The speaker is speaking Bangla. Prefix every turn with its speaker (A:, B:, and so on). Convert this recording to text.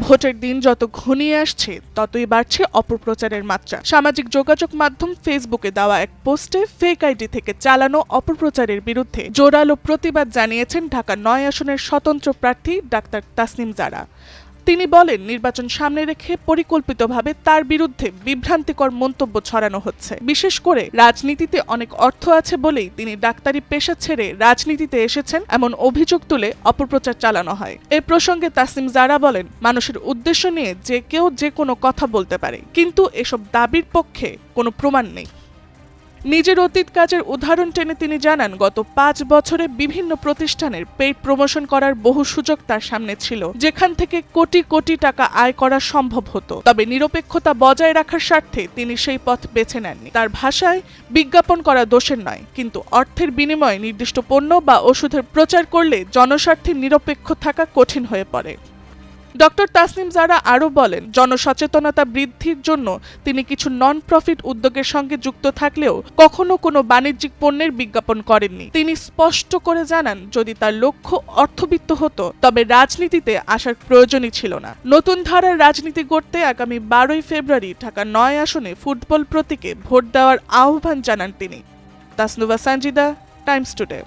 A: ভোটের দিন যত ঘনিয়ে আসছে ততই বাড়ছে অপপ্রচারের মাত্রা। সামাজিক যোগাযোগ মাধ্যম ফেসবুকে দেওয়া এক পোস্টে ফেক আইডি থেকে চালানো অপপ্রচারের বিরুদ্ধে জোরালো প্রতিবাদ জানিয়েছেন ঢাকা ৯ আসনের স্বতন্ত্র প্রার্থী ডাক্তার তাসনিম জারা। তিনি বলেন, নির্বাচন সামনে রেখে পরিকল্পিতভাবে তার বিরুদ্ধে বিভ্রান্তিকর মন্তব্য ছড়ানো হচ্ছে। বিশেষ করে রাজনীতিতে অনেক অর্থ আছে বলেই তিনি ডাক্তারি পেশা ছেড়ে রাজনীতিতে এসেছেন এমন অভিযোগ তুলে অপপ্রচার চালানো হয়। এ প্রসঙ্গে তাসনিম জারা বলেন, মানুষের উদ্দেশ্য নিয়ে যে কেউ যে কোনো কথা বলতে পারে, কিন্তু এসব দাবির পক্ষে কোনো প্রমাণ নেই। নিজের অতীত কাজের উদাহরণ টেনে তিনি জানান, গত ৫ বছরে বিভিন্ন প্রতিষ্ঠানের পেইড প্রমোশন করার বহু সুযোগ তার সামনে ছিল, যেখান থেকে কোটি কোটি টাকা আয় করা সম্ভব হতো। তবে নিরপেক্ষতা বজায় রাখার স্বার্থে তিনি সেই পথ বেছে নেননি। তার ভাষায়, বিজ্ঞাপন করা দোষের নয়, কিন্তু অর্থের বিনিময়ে নির্দিষ্ট পণ্য বা ওষুধের প্রচার করলে জনস্বার্থে নিরপেক্ষ থাকা কঠিন হয়ে পড়ে। ডক্টর তাসনিম জারা আরও বলেন, জনসচেতনতা বৃদ্ধির জন্য তিনি কিছু নন প্রফিট উদ্যোগের সঙ্গে যুক্ত থাকলেও কখনো কোনো বাণিজ্যিক পণ্যের বিজ্ঞাপন করেননি। তিনি স্পষ্ট করে জানান, যদি তার লক্ষ্য অর্থবিত্ত হতো তবে রাজনীতিতে আসার প্রয়োজনই ছিল না। নতুন ধারার রাজনীতি গড়তে আগামী ১২ই ফেব্রুয়ারি ঢাকা ৯ আসনে ফুটবল প্রতীকে ভোট দেওয়ার আহ্বান জানান তিনি। Tasnuva Sanjida, Times today.